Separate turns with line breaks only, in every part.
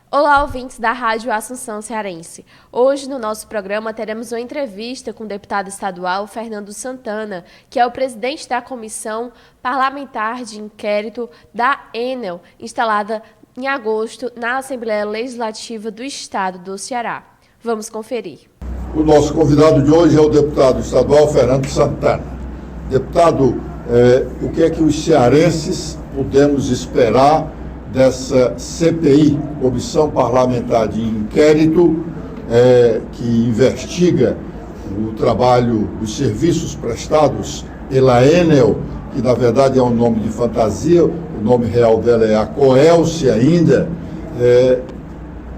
Olá, ouvintes da Rádio Assunção Cearense. Hoje, no nosso programa, teremos uma entrevista com o deputado estadual Fernando Santana, que é o presidente da Comissão Parlamentar de Inquérito da Enel, instalada em agosto na Assembleia Legislativa do Estado do Ceará. Vamos conferir.
O nosso convidado de hoje é o deputado estadual Fernando Santana. Deputado, o que é que os cearenses podemos esperar dessa CPI, Comissão Parlamentar de Inquérito, que investiga o trabalho, os serviços prestados pela Enel, que na verdade é um nome de fantasia, o nome real dela é a Coelce ainda,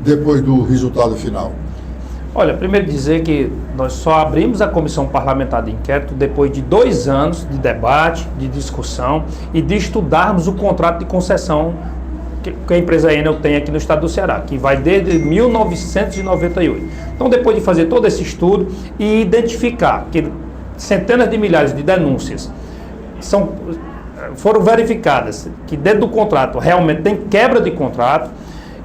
depois do resultado final?
Olha, primeiro dizer que nós só abrimos a Comissão Parlamentar de Inquérito depois de 2 anos de debate, de discussão e de estudarmos o contrato de concessão que a empresa Enel tem aqui no estado do Ceará, que vai desde 1998. Então, depois de fazer todo esse estudo e identificar que centenas de milhares de denúncias foram verificadas, que dentro do contrato realmente tem quebra de contrato,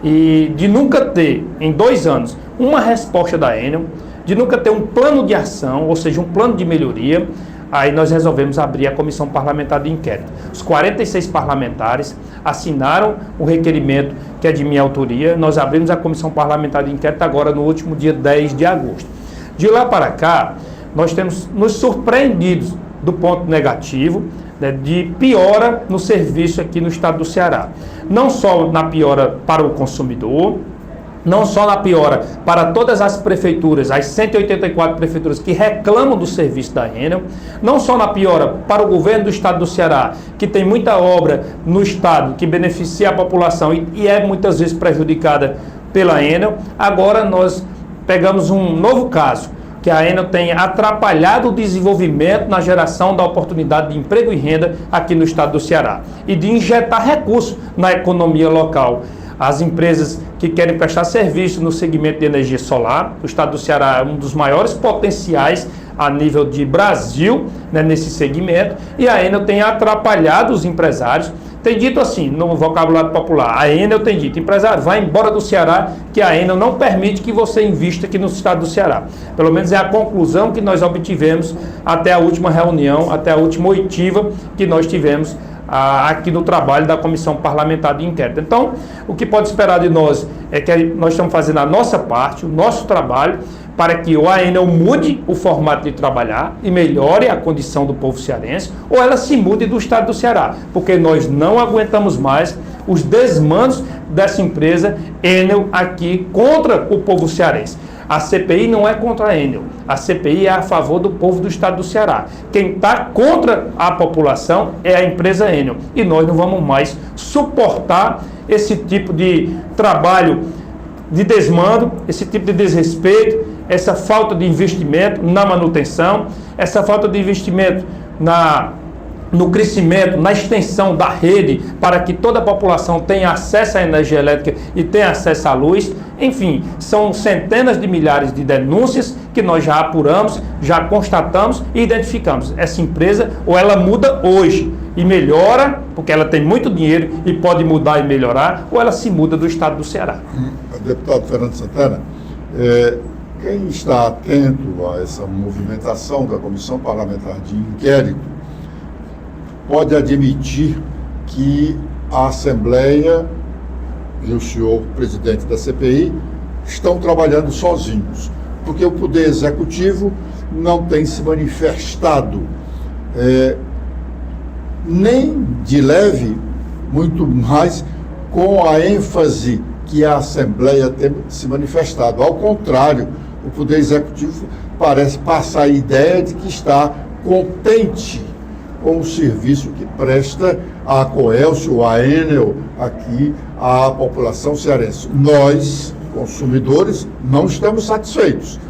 e de nunca ter, em 2 anos, uma resposta da Enel, de nunca ter um plano de ação, ou seja, um plano de melhoria, aí nós resolvemos abrir a Comissão Parlamentar de Inquérito. Os 46 parlamentares assinaram o requerimento que é de minha autoria. Nós abrimos a Comissão Parlamentar de Inquérito agora no último dia 10 de agosto. De lá para cá, nós temos nos surpreendidos do ponto negativo, de piora no serviço aqui no estado do Ceará. Não só na piora para o consumidor, não só na piora para todas as prefeituras, as 184 prefeituras que reclamam do serviço da Enel, não só na piora para o governo do estado do Ceará, que tem muita obra no estado que beneficia a população e é muitas vezes prejudicada pela Enel. Agora nós pegamos um novo caso, que a Enel tem atrapalhado o desenvolvimento na geração da oportunidade de emprego e renda aqui no estado do Ceará e de injetar recursos na economia local. As empresas que querem prestar serviço no segmento de energia solar, o estado do Ceará é um dos maiores potenciais a nível de Brasil, nesse segmento, e a Enel tem atrapalhado os empresários. Tem dito assim, no vocabulário popular, a Enel tem dito: empresário, vai embora do Ceará, que a Enel não permite que você invista aqui no estado do Ceará. Pelo menos é a conclusão que nós obtivemos até a última reunião, até a última oitiva que nós tivemos aqui no trabalho da Comissão Parlamentar de Inquérito. Então, o que pode esperar de nós é que nós estamos fazendo a nossa parte, o nosso trabalho, para que ou a Enel mude o formato de trabalhar e melhore a condição do povo cearense, ou ela se mude do estado do Ceará, porque nós não aguentamos mais os desmandos dessa empresa Enel aqui contra o povo cearense. A CPI não é contra a Enel, a CPI é a favor do povo do estado do Ceará. Quem está contra a população é a empresa Enel, e nós não vamos mais suportar esse tipo de trabalho de desmando, esse tipo de desrespeito, essa falta de investimento na manutenção, essa falta de investimento no crescimento, na extensão da rede, para que toda a população tenha acesso à energia elétrica e tenha acesso à luz. Enfim, são centenas de milhares de denúncias que nós já apuramos, já constatamos e identificamos. Essa empresa, ou ela muda hoje e melhora, porque ela tem muito dinheiro e pode mudar e melhorar, ou ela se muda do estado do Ceará.
Deputado Fernando Santana, quem está atento a essa movimentação da Comissão Parlamentar de Inquérito pode admitir que a Assembleia e o senhor presidente da CPI estão trabalhando sozinhos, porque o Poder Executivo não tem se manifestado nem de leve, muito mais com a ênfase que a Assembleia tem se manifestado. Ao contrário, o Poder Executivo parece passar a ideia de que está contente com o serviço que presta a Coelce ou a Enel aqui à população cearense. Nós, consumidores, não estamos satisfeitos.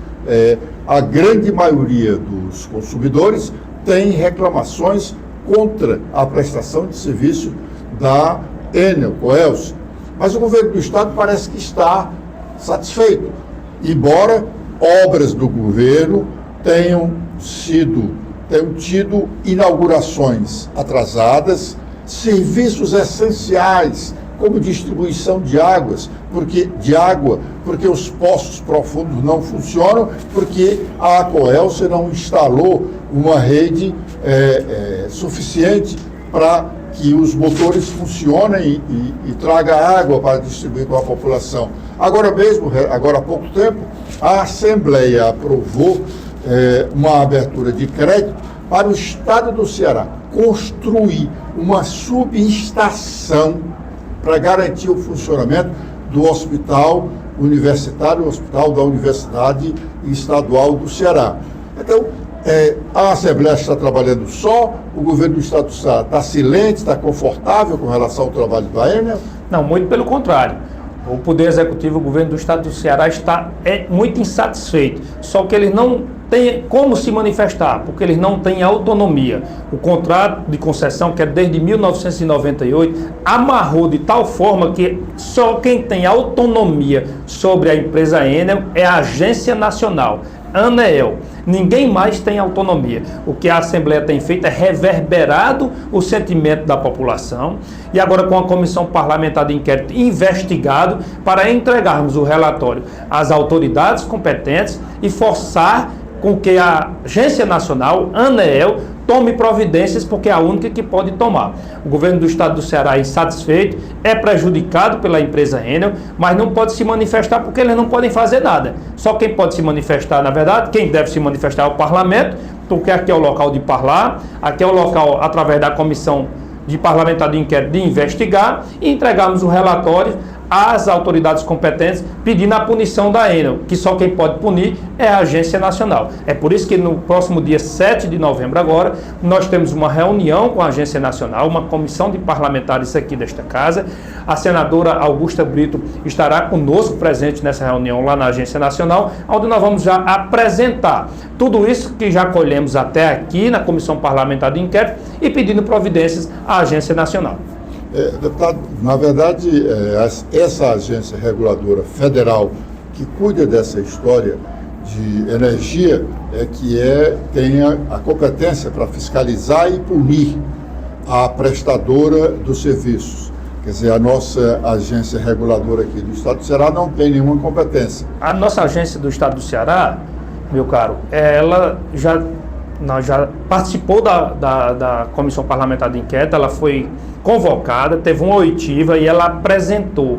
A grande maioria dos consumidores tem reclamações contra a prestação de serviço da Enel, Coelce. Mas o governo do estado parece que está satisfeito, embora obras do governo tenham tido inaugurações atrasadas, serviços essenciais como distribuição de água, porque os poços profundos não funcionam, porque a Aquaelce não instalou uma rede suficiente para que os motores funcionem e traga água para distribuir com a população. Agora há pouco tempo, a Assembleia aprovou uma abertura de crédito para o Estado do Ceará construir uma subestação para garantir o funcionamento do hospital universitário, o hospital da Universidade Estadual do Ceará. Então, a Assembleia está trabalhando só, o governo do Estado do Ceará está silente, está confortável com relação ao trabalho da Enel?
Não, muito pelo contrário. O Poder Executivo, o governo do Estado do Ceará está muito insatisfeito, só que eles não têm como se manifestar, porque eles não têm autonomia. O contrato de concessão, que é desde 1998, amarrou de tal forma que só quem tem autonomia sobre a empresa Enel é a Agência Nacional, ANEEL. Ninguém mais tem autonomia. O que a Assembleia tem feito é reverberado o sentimento da população e agora com a Comissão Parlamentar de Inquérito investigado para entregarmos o relatório às autoridades competentes e forçar com que a Agência Nacional, ANEEL, tome providências, porque é a única que pode tomar. O governo do Estado do Ceará é insatisfeito, é prejudicado pela empresa Enel, mas não pode se manifestar porque eles não podem fazer nada. Só quem pode se manifestar, na verdade, quem deve se manifestar é o parlamento, porque aqui é o local de falar, aqui é o local, através da Comissão de Parlamentar de Inquérito, de investigar e entregarmos o relatório às autoridades competentes pedindo a punição da Enel, que só quem pode punir é a Agência Nacional. É por isso que no próximo dia 7 de novembro agora, nós temos uma reunião com a Agência Nacional, uma comissão de parlamentares aqui desta casa. A senadora Augusta Brito estará conosco presente nessa reunião lá na Agência Nacional, onde nós vamos já apresentar tudo isso que já colhemos até aqui na Comissão Parlamentar de Inquérito e pedindo providências à Agência Nacional.
Deputado, na verdade, essa agência reguladora federal que cuida dessa história de energia tem a competência para fiscalizar e punir a prestadora dos serviços. Quer dizer, a nossa agência reguladora aqui do Estado do Ceará não tem nenhuma competência.
A nossa agência do Estado do Ceará, meu caro, ela já participou da Comissão Parlamentar de Inquérito, ela foi convocada, teve uma oitiva e ela apresentou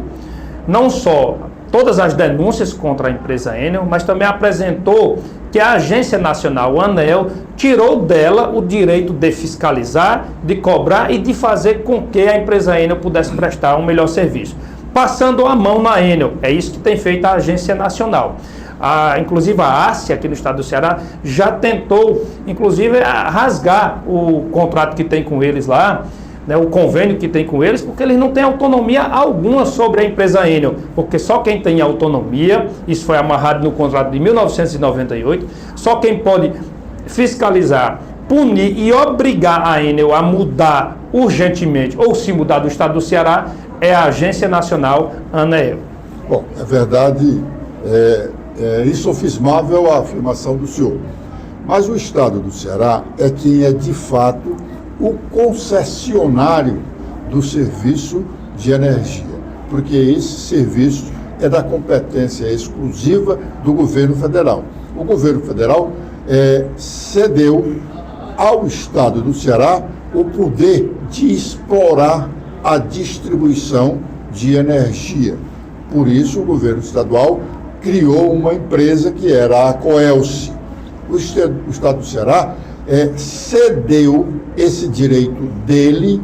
não só todas as denúncias contra a empresa Enel, mas também apresentou que a Agência Nacional, a ANEEL, tirou dela o direito de fiscalizar, de cobrar e de fazer com que a empresa Enel pudesse prestar um melhor serviço, passando a mão na Enel. É isso que tem feito a Agência Nacional. Inclusive a ACE, aqui no Estado do Ceará, já tentou, inclusive, rasgar o contrato que tem com eles lá, né, o convênio que tem com eles, porque eles não têm autonomia alguma sobre a empresa Enel, porque só quem tem autonomia, isso foi amarrado no contrato de 1998, só quem pode fiscalizar, punir e obrigar a Enel a mudar urgentemente ou se mudar do Estado do Ceará é a Agência Nacional ANEEL.
Bom, é verdade, é insofismável a afirmação do senhor, mas o Estado do Ceará é quem é de fato o concessionário do serviço de energia, porque esse serviço é da competência exclusiva do governo federal. O governo federal cedeu ao Estado do Ceará o poder de explorar a distribuição de energia. Por isso, o governo estadual criou uma empresa que era a Aquaelce. O Estado do Ceará cedeu esse direito dele,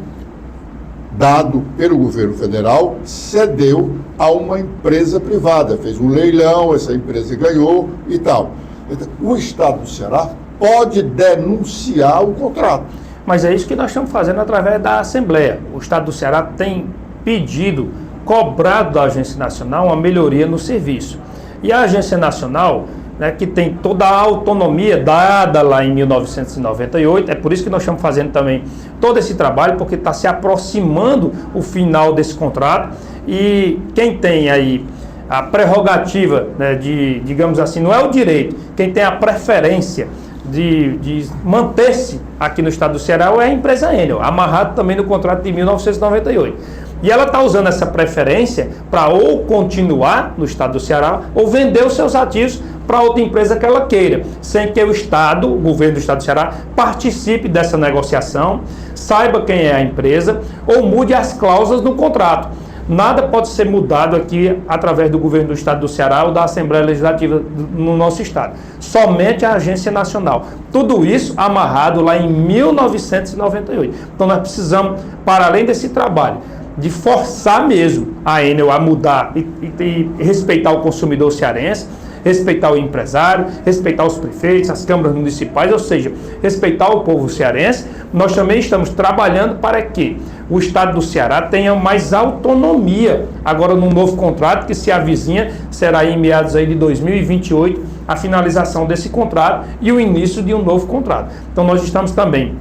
dado pelo governo federal, cedeu a uma empresa privada, fez um leilão, essa empresa ganhou e tal. Então, o Estado do Ceará pode denunciar o contrato.
Mas é isso que nós estamos fazendo através da Assembleia. O Estado do Ceará tem pedido, cobrado da Agência Nacional uma melhoria no serviço. E a Agência Nacional, né, que tem toda a autonomia dada lá em 1998, é por isso que nós estamos fazendo também todo esse trabalho, porque está se aproximando o final desse contrato e quem tem aí a prerrogativa, né, digamos assim, não é o direito, quem tem a preferência de manter-se aqui no Estado do Ceará é a empresa Enel, amarrado também no contrato de 1998. E ela está usando essa preferência para ou continuar no estado do Ceará ou vender os seus ativos para outra empresa que ela queira, sem que o Estado, o governo do estado do Ceará, participe dessa negociação, saiba quem é a empresa ou mude as cláusulas no contrato. Nada pode ser mudado aqui através do governo do estado do Ceará ou da Assembleia Legislativa no nosso estado. Somente a Agência Nacional. Tudo isso amarrado lá em 1998. Então nós precisamos, para além desse trabalho, de forçar mesmo a Enel a mudar e respeitar o consumidor cearense, respeitar o empresário, respeitar os prefeitos, as câmaras municipais, ou seja, respeitar o povo cearense. Nós também estamos trabalhando para que o estado do Ceará tenha mais autonomia agora no novo contrato que se avizinha, será em meados aí de 2028 a finalização desse contrato e o início de um novo contrato. Então nós estamos também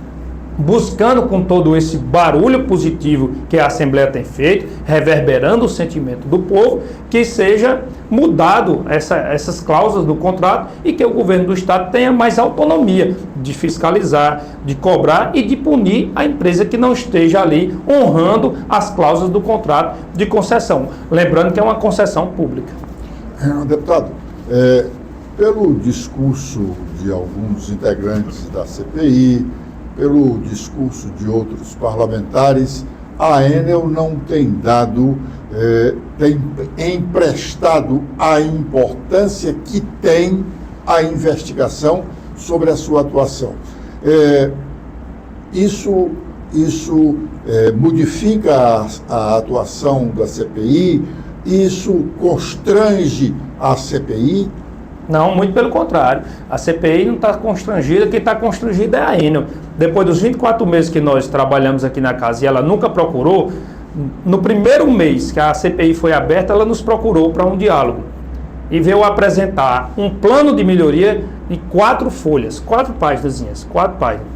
buscando, com todo esse barulho positivo que a Assembleia tem feito, reverberando o sentimento do povo, que seja mudado essas cláusulas do contrato e que o governo do estado tenha mais autonomia de fiscalizar, de cobrar e de punir a empresa que não esteja ali honrando as cláusulas do contrato de concessão. Lembrando que é uma concessão pública.
Deputado, pelo discurso de alguns integrantes da CPI, pelo discurso de outros parlamentares, a Enel não tem dado, tem emprestado a importância que tem a investigação sobre a sua atuação. Isso modifica a atuação da CPI, isso constrange a CPI.
Não, muito pelo contrário. A CPI não está constrangida, quem está constrangida é a Enel. Depois dos 24 meses que nós trabalhamos aqui na casa e ela nunca procurou, no primeiro mês que a CPI foi aberta, ela nos procurou para um diálogo e veio apresentar um plano de melhoria de 4 folhas, 4 páginas, 4 páginas.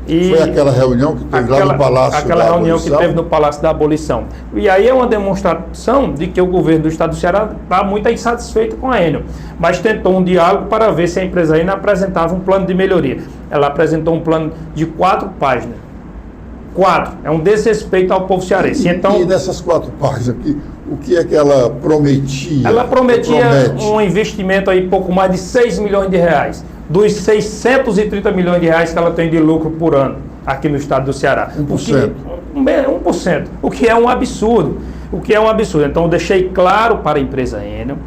E foi aquela reunião que teve lá no Palácio da Abolição?
Aquela reunião que teve no Palácio da Abolição. E aí é uma demonstração de que o governo do estado do Ceará está muito insatisfeito com a Enel, mas tentou um diálogo para ver se a empresa ainda apresentava um plano de melhoria. Ela apresentou um plano de 4 páginas. 4. É um desrespeito ao povo cearense.
E nessas 4 páginas aqui, o que é que ela prometia?
Ela prometia um investimento aí pouco mais de 6 milhões de reais. Dos 630 milhões de reais que ela tem de lucro por ano aqui no estado do Ceará.
1%.
1%. O que é um absurdo. Então eu deixei claro para a empresa Enel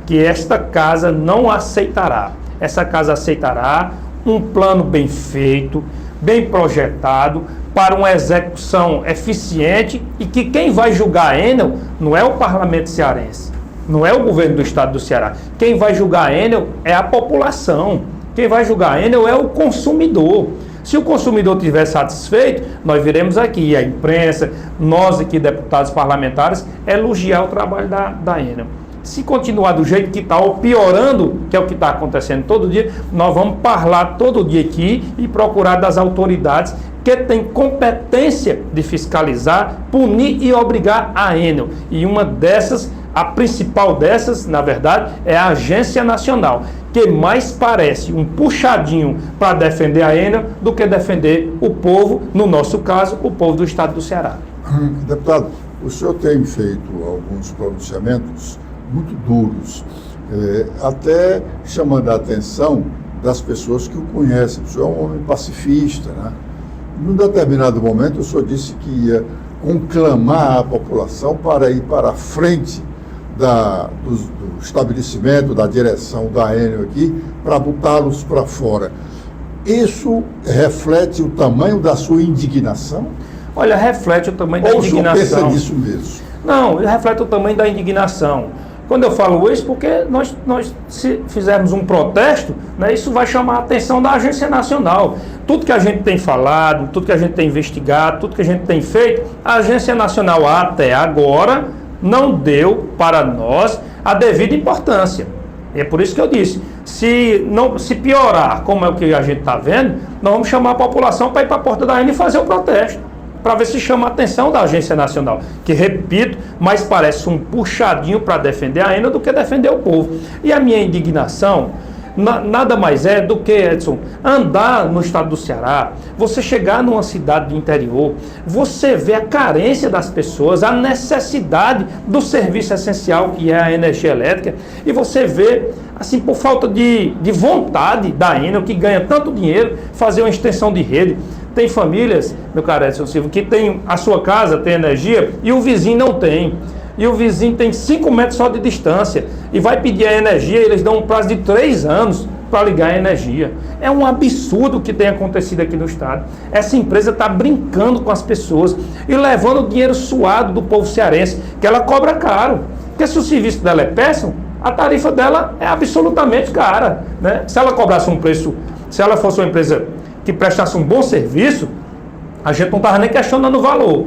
que esta casa não aceitará. Essa casa aceitará um plano bem feito, bem projetado, para uma execução eficiente e que quem vai julgar a Enel não é o parlamento cearense, não é o governo do estado do Ceará. Quem vai julgar a Enel é a população. Quem vai julgar a Enel é o consumidor. Se o consumidor estiver satisfeito, nós viremos aqui, a imprensa, nós aqui, deputados parlamentares, elogiar o trabalho da Enel. Se continuar do jeito que está, ou piorando, que é o que está acontecendo todo dia, nós vamos falar todo dia aqui e procurar das autoridades que têm competência de fiscalizar, punir e obrigar a Enel. E uma dessas, a principal dessas, na verdade, é a Agência Nacional, que mais parece um puxadinho para defender a Enel do que defender o povo, no nosso caso, o povo do estado do Ceará.
Deputado, o senhor tem feito alguns pronunciamentos muito duros, até chamando a atenção das pessoas que o conhecem. O senhor é um homem pacifista, né? Num determinado momento, o senhor disse que ia conclamar a população para ir para a frente do estabelecimento, da direção da Enel aqui, para botá-los para fora. Isso reflete o tamanho da sua indignação?
Olha, reflete o tamanho da indignação.
Ou o senhor pensa nisso mesmo?
Não, reflete o tamanho da indignação. Quando eu falo isso, porque nós se fizermos um protesto, né, isso vai chamar a atenção da Agência Nacional. Tudo que a gente tem falado, tudo que a gente tem investigado, tudo que a gente tem feito, a Agência Nacional até agora não deu para nós a devida importância. E é por isso que eu disse, se piorar, como é o que a gente está vendo, nós vamos chamar a população para ir para a porta da Enel e fazer o protesto, para ver se chama a atenção da Agência Nacional, que, repito, mais parece um puxadinho para defender a Enel do que defender o povo. E a minha indignação Nada mais é do que, Edson, andar no estado do Ceará, você chegar numa cidade do interior, você vê a carência das pessoas, a necessidade do serviço essencial que é a energia elétrica, e você vê, assim, por falta de vontade da Enel, que ganha tanto dinheiro, fazer uma extensão de rede. Tem famílias, meu caro Edson Silva, que tem a sua casa, tem energia, e o vizinho não tem. E o vizinho tem 5 metros só de distância e vai pedir a energia, eles dão um prazo de 3 anos para ligar a energia. É um absurdo o que tem acontecido aqui no estado. Essa empresa está brincando com as pessoas e levando o dinheiro suado do povo cearense, que ela cobra caro. Porque se o serviço dela é péssimo, a tarifa dela é absolutamente cara, né? Se ela cobrasse um preço, se ela fosse uma empresa que prestasse um bom serviço, a gente não estava nem questionando o valor,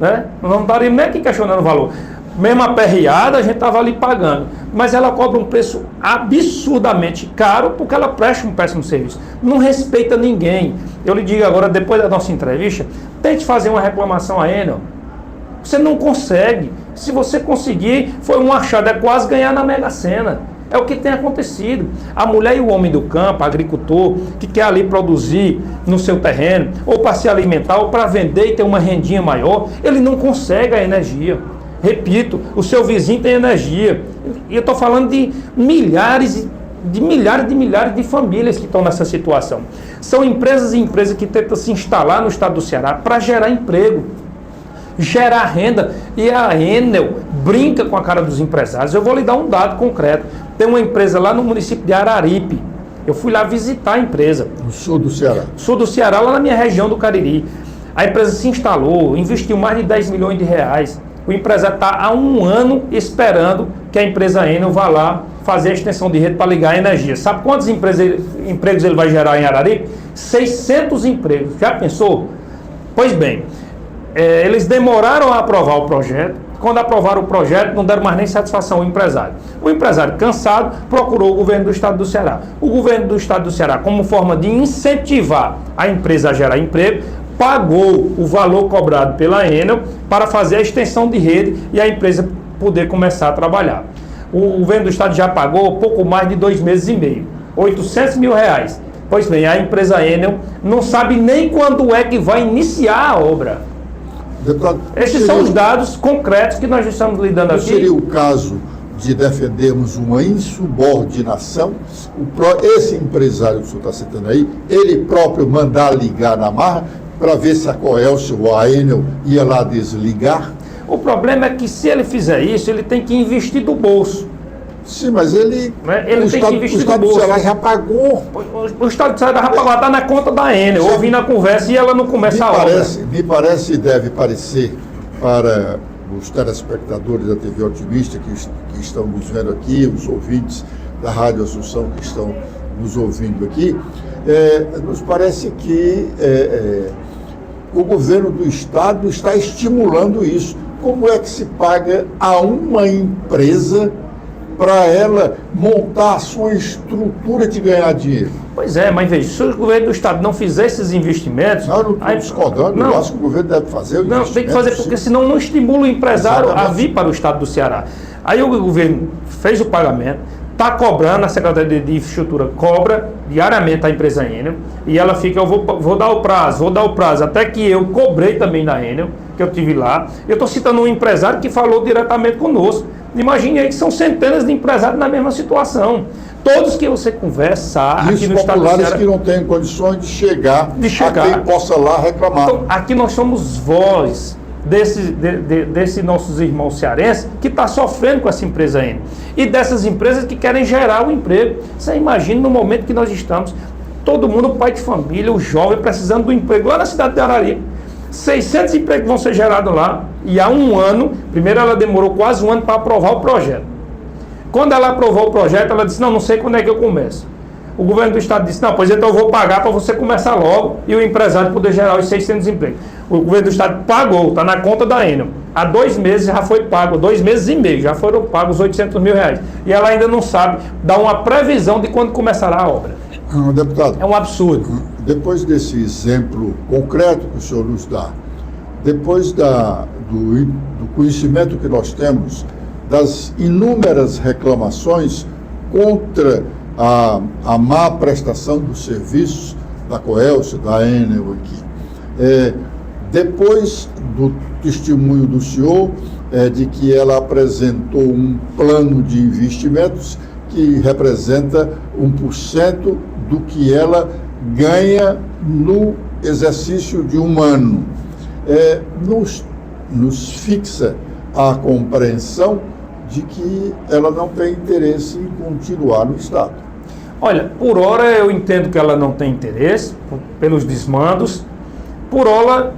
né? Não estaria nem aqui questionando o valor. Mesmo aperreada, a gente estava ali pagando. Mas ela cobra um preço absurdamente caro porque ela presta um péssimo serviço. Não respeita ninguém. Eu lhe digo agora, depois da nossa entrevista, tente fazer uma reclamação à Enel. Você não consegue. Se você conseguir, foi um achado, é quase ganhar na Mega Sena. É o que tem acontecido. A mulher e o homem do campo, agricultor, que quer ali produzir no seu terreno, ou para se alimentar, ou para vender e ter uma rendinha maior, ele não consegue a energia. Repito, o seu vizinho tem energia. E eu estou falando de milhares de famílias que estão nessa situação. São empresas e empresas que tentam se instalar no estado do Ceará para gerar emprego, gerar renda. E a Enel brinca com a cara dos empresários. Eu vou lhe dar um dado concreto. Tem uma empresa lá no município de Araripe. Eu fui lá visitar a empresa.
No sul do Ceará.
Sul do Ceará, lá na minha região do Cariri. A empresa se instalou, investiu mais de 10 milhões de reais. O empresário está há 1 ano esperando que a empresa Enel vá lá fazer a extensão de rede para ligar a energia. Sabe quantos empregos ele vai gerar em Araripe? 600 empregos. Já pensou? Pois bem, eles demoraram a aprovar o projeto. Quando aprovaram o projeto, não deram mais nem satisfação ao empresário. O empresário, cansado, procurou o governo do estado do Ceará. O governo do estado do Ceará, como forma de incentivar a empresa a gerar emprego, pagou o valor cobrado pela Enel para fazer a extensão de rede e a empresa poder começar a trabalhar. O governo do estado já pagou pouco mais de 2 meses e meio, 800 mil reais. Pois bem, a empresa Enel não sabe nem quando é que vai iniciar a obra.
Deputado,
Esses são os dados concretos que nós estamos lidando aqui.
Seria o caso de defendermos uma insubordinação? Esse empresário que o senhor está citando aí, ele próprio mandar ligar na marra para ver se a Coelce ou a Enel ia lá desligar?
O problema é que se ele fizer isso, ele tem que investir do bolso.
Sim, mas ele
tem que investir
o Estado do Ceará já pagou.
O Estado do Ceará já pagou, está na conta da Enel, ouvindo a conversa e ela não começa a obra.
Me parece e deve parecer para os telespectadores da TV Otimista que estão nos vendo aqui, os ouvintes da Rádio Assunção que estão nos ouvindo aqui, nos parece que o governo do Estado está estimulando isso. Como é que se paga a uma empresa para ela montar a sua estrutura de ganhar dinheiro?
Pois é, mas veja, se o governo do Estado não fizer esses investimentos...
Não, eu não estou discordando, eu acho que o governo deve fazer o investimento.
Não, tem que fazer, porque senão não estimula o empresário a vir para o Estado do Ceará. Aí o governo fez o pagamento, está cobrando, a Secretaria de Infraestrutura cobra diariamente a empresa Enel, e ela fica, eu vou dar o prazo, até que eu cobrei também na Enel, que eu tive lá. Eu estou citando um empresário que falou diretamente conosco. Imagine aí que são centenas de empresários na mesma situação. Todos que você conversa aqui no estado do Ceará...
populares que não têm condições de chegar a quem possa lá reclamar.
Então, aqui nós somos voz desses nossos irmãos cearenses que está sofrendo com essa empresa Enel. E dessas empresas que querem gerar o emprego. Você imagina no momento que nós estamos, todo mundo, pai de família, o jovem, precisando do emprego lá na cidade de Araripe. 600 empregos vão ser gerados lá, e há 1 ano, primeiro ela demorou quase 1 ano para aprovar o projeto. Quando ela aprovou o projeto, ela disse, não sei quando é que eu começo. O governo do estado disse, não, pois então eu vou pagar para você começar logo, e o empresário poder gerar os 600 empregos. O governo do estado pagou, está na conta da Enel. Há 2 meses já foi pago, 2 meses e meio, já foram pagos os 800 mil reais. E ela ainda não sabe dar uma previsão de quando começará a obra.
Deputado,
é um absurdo.
Depois desse exemplo concreto que o senhor nos dá, depois do conhecimento que nós temos das inúmeras reclamações contra a má prestação dos serviços da Coelce, da Enel aqui. Depois do testemunho do senhor, de que ela apresentou um plano de investimentos que representa 1% do que ela ganha no exercício de um ano. Nos fixa a compreensão de que ela não tem interesse em continuar no Estado.
Olha, por hora eu entendo que ela não tem interesse, pelos desmandos. Por hora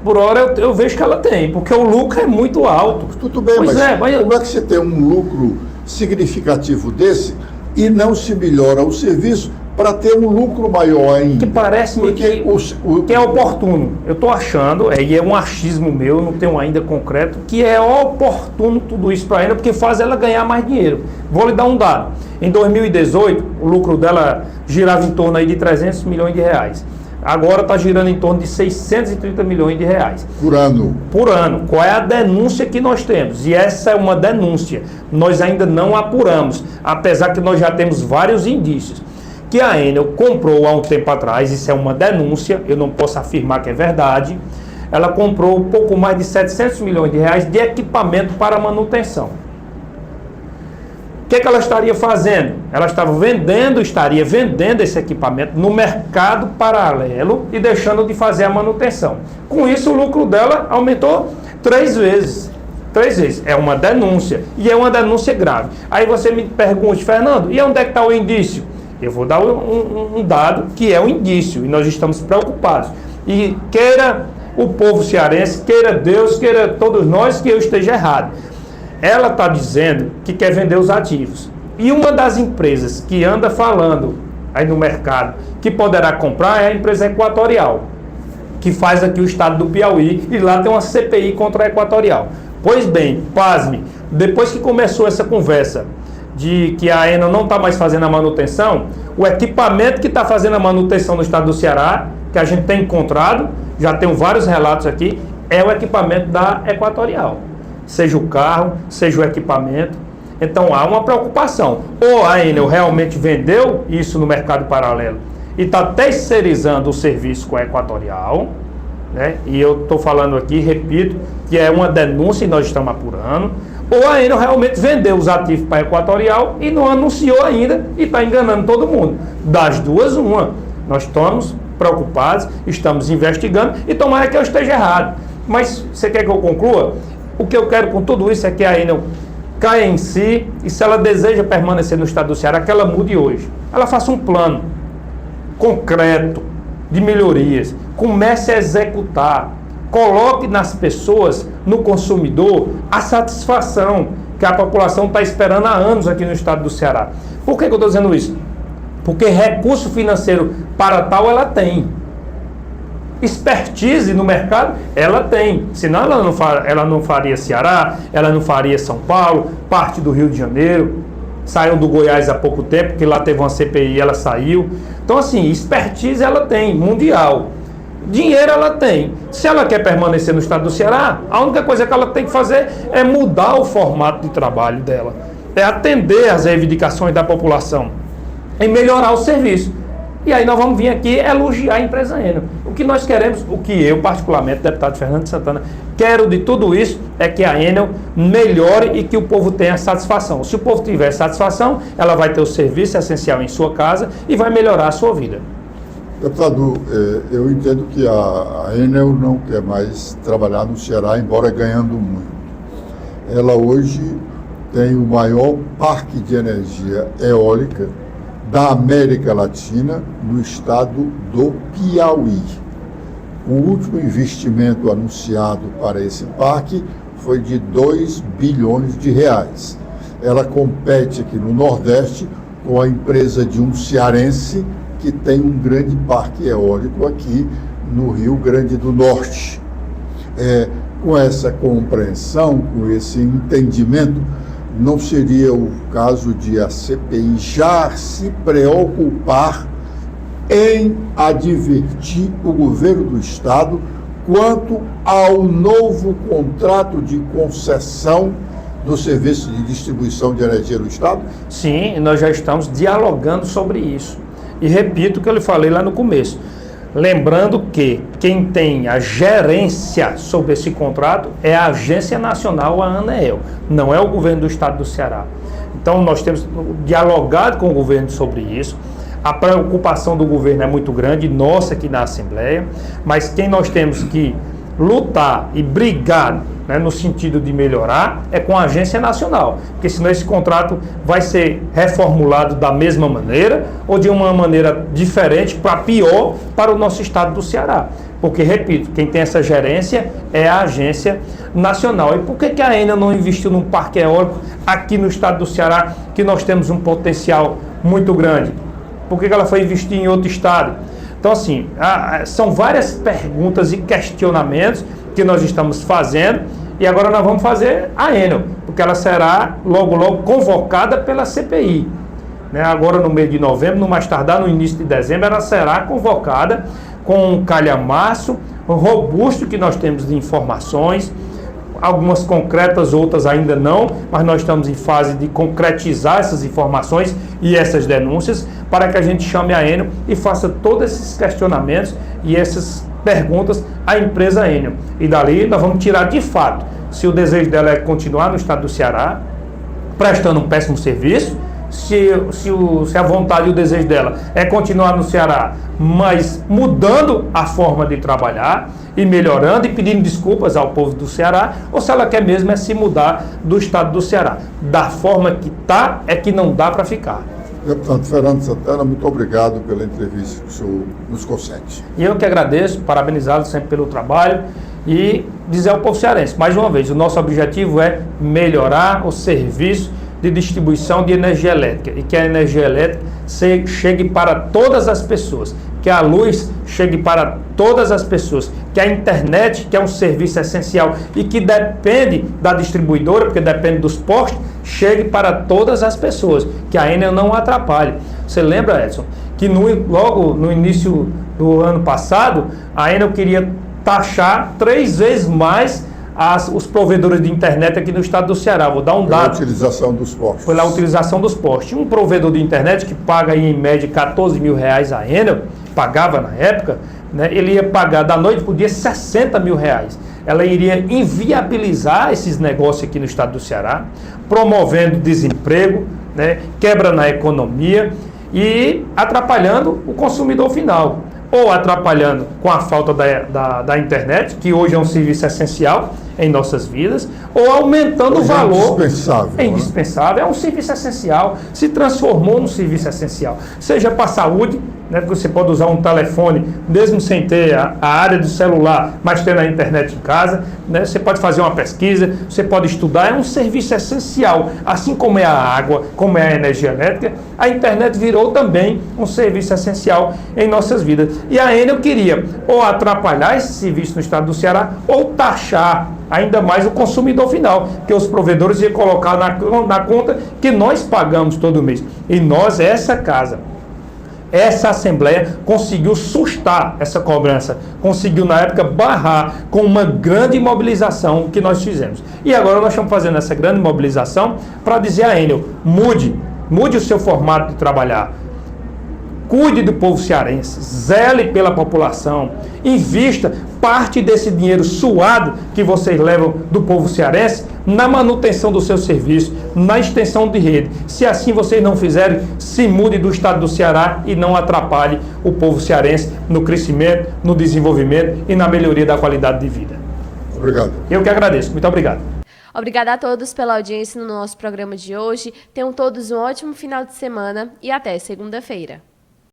eu vejo que ela tem, porque o lucro é muito alto.
Tudo bem, mas como é que você tem um lucro significativo desse e não se melhora o serviço para ter um lucro maior ainda?
Que parece-me que é oportuno. Eu estou achando, e é um achismo meu, não tenho ainda concreto, que é oportuno tudo isso para ela, porque faz ela ganhar mais dinheiro. Vou lhe dar um dado. Em 2018, o lucro dela girava em torno aí de 300 milhões de reais. Agora está girando em torno de 630 milhões de reais.
Por ano.
Por ano. Qual é a denúncia que nós temos? E essa é uma denúncia. Nós ainda não apuramos, apesar que nós já temos vários indícios. Que a Enel comprou há um tempo atrás, isso é uma denúncia, eu não posso afirmar que é verdade. Ela comprou um pouco mais de 700 milhões de reais de equipamento para manutenção. O que ela estaria fazendo? Ela estaria vendendo esse equipamento no mercado paralelo e deixando de fazer a manutenção. Com isso, o lucro dela aumentou 3 vezes. 3 vezes. É uma denúncia. E é uma denúncia grave. Aí você me pergunta, Fernando, e onde é que está o indício? Eu vou dar um dado que é um indício. E nós estamos preocupados. E queira o povo cearense, queira Deus, queira todos nós que eu esteja errado. Ela está dizendo que quer vender os ativos. E uma das empresas que anda falando aí no mercado que poderá comprar é a empresa Equatorial, que faz aqui o estado do Piauí, e lá tem uma CPI contra a Equatorial. Pois bem, pasme, depois que começou essa conversa de que a Enel não está mais fazendo a manutenção, o equipamento que está fazendo a manutenção no estado do Ceará, que a gente tem encontrado, já tenho vários relatos aqui, é o equipamento da Equatorial. Seja o carro, seja o equipamento. Então há uma preocupação. Ou a Enel realmente vendeu isso no mercado paralelo e está terceirizando o serviço com a Equatorial, né? E eu estou falando aqui, repito, que é uma denúncia e nós estamos apurando. Ou a Enel realmente vendeu os ativos para a Equatorial e não anunciou ainda e está enganando todo mundo. Das duas, uma. Nós estamos preocupados, estamos investigando e tomara que eu esteja errado. Mas você quer que eu conclua? O que eu quero com tudo isso é que a Enel caia em si e, se ela deseja permanecer no estado do Ceará, que ela mude hoje. Ela faça um plano concreto de melhorias, comece a executar, coloque nas pessoas, no consumidor, a satisfação que a população está esperando há anos aqui no estado do Ceará. Por que eu estou dizendo isso? Porque recurso financeiro para tal ela tem. Expertise no mercado, ela tem. Senão ela não faria Ceará, ela não faria São Paulo, parte do Rio de Janeiro. Saiu do Goiás há pouco tempo, que lá teve uma CPI, ela saiu. Então, assim, expertise ela tem, mundial. Dinheiro ela tem. Se ela quer permanecer no estado do Ceará, a única coisa que ela tem que fazer é mudar o formato de trabalho dela. É atender às reivindicações da população e melhorar o serviço. E aí nós vamos vir aqui elogiar a empresa Enel. O que nós queremos, o que eu particularmente, deputado Fernando Santana, quero de tudo isso é que a Enel melhore e que o povo tenha satisfação. Se o povo tiver satisfação, ela vai ter o serviço essencial em sua casa e vai melhorar a sua vida.
Deputado, eu entendo que a Enel não quer mais trabalhar no Ceará, embora ganhando muito. Ela hoje tem o maior parque de energia eólica da América Latina, no estado do Piauí. O último investimento anunciado para esse parque foi de 2 bilhões de reais. Ela compete aqui no Nordeste com a empresa de um cearense que tem um grande parque eólico aqui no Rio Grande do Norte. Com essa compreensão, com esse entendimento, não seria o caso de a CPI já se preocupar em advertir o governo do Estado quanto ao novo contrato de concessão do serviço de distribuição de energia do Estado?
Sim, nós já estamos dialogando sobre isso. E repito o que eu lhe falei lá no começo. Lembrando que quem tem a gerência sobre esse contrato é a Agência Nacional, a ANEEL, não é o governo do Estado do Ceará. Então nós temos dialogado com o governo sobre isso. A preocupação do governo é muito grande, nossa aqui na Assembleia, mas quem nós temos que lutar e brigar, né, no sentido de melhorar é com a Agência Nacional, porque senão esse contrato vai ser reformulado da mesma maneira ou de uma maneira diferente para pior para o nosso estado do Ceará. Porque, repito, quem tem essa gerência é a Agência Nacional. E por que a Enel não investiu num parque eólico aqui no estado do Ceará, que nós temos um potencial muito grande? Por que ela foi investir em outro estado? Então, assim, são várias perguntas e questionamentos que nós estamos fazendo e agora nós vamos fazer a Enel, porque ela será logo convocada pela CPI. Né? Agora no mês de novembro, no mais tardar no início de dezembro, ela será convocada com um calhamaço robusto que nós temos de informações, algumas concretas, outras ainda não, mas nós estamos em fase de concretizar essas informações e essas denúncias para que a gente chame a Enel e faça todos esses questionamentos e essas perguntas à empresa Enel. E dali nós vamos tirar de fato se o desejo dela é continuar no estado do Ceará, prestando um péssimo serviço, se a vontade e o desejo dela é continuar no Ceará, mas mudando a forma de trabalhar e melhorando e pedindo desculpas ao povo do Ceará, ou se ela quer mesmo é se mudar do estado do Ceará. Da forma que está, é que não dá para ficar.
Deputado Fernando Santana, muito obrigado pela entrevista que o senhor nos concede.
E eu que agradeço, parabenizá-lo sempre pelo trabalho e dizer ao povo cearense, mais uma vez, o nosso objetivo é melhorar o serviço de distribuição de energia elétrica e que a energia elétrica chegue para todas as pessoas, que a luz chegue para todas as pessoas, que a internet, que é um serviço essencial e que depende da distribuidora, porque depende dos postos, chegue para todas as pessoas, que a Enel não atrapalhe. Você lembra, Edson, que logo no início do ano passado, a Enel queria taxar 3 vezes mais os provedores de internet aqui no estado do Ceará. Vou dar um dado.
Pela utilização dos postos.
Pela utilização dos postos. Um provedor de internet que paga aí, em média R$14 mil a Enel, pagava na época, né, ele ia pagar da noite para o dia R$60 mil. Ela iria inviabilizar esses negócios aqui no estado do Ceará, promovendo desemprego, né, quebra na economia e atrapalhando o consumidor final. Ou atrapalhando com a falta da internet, que hoje é um serviço essencial em nossas vidas, ou aumentando o valor.
É indispensável.
É indispensável, é um serviço essencial, se transformou num serviço essencial. Seja para a saúde, né, porque você pode usar um telefone, mesmo sem ter a área do celular, mas tendo a internet em casa, né, você pode fazer uma pesquisa, você pode estudar, é um serviço essencial. Assim como é a água, como é a energia elétrica, a internet virou também um serviço essencial em nossas vidas. E a Enel queria ou atrapalhar esse serviço no estado do Ceará, ou taxar ainda mais o consumidor final, que os provedores iam colocar na conta que nós pagamos todo mês. E nós, essa casa, essa Assembleia conseguiu sustar essa cobrança, conseguiu na época barrar com uma grande mobilização que nós fizemos. E agora nós estamos fazendo essa grande mobilização para dizer a Enel, mude o seu formato de trabalhar. Cuide do povo cearense, zele pela população, invista parte desse dinheiro suado que vocês levam do povo cearense na manutenção do seu serviço, na extensão de rede. Se assim vocês não fizerem, se mude do estado do Ceará e não atrapalhe o povo cearense no crescimento, no desenvolvimento e na melhoria da qualidade de vida.
Obrigado.
Eu que agradeço. Muito obrigado.
Obrigada a todos pela audiência no nosso programa de hoje. Tenham todos um ótimo final de semana e até segunda-feira.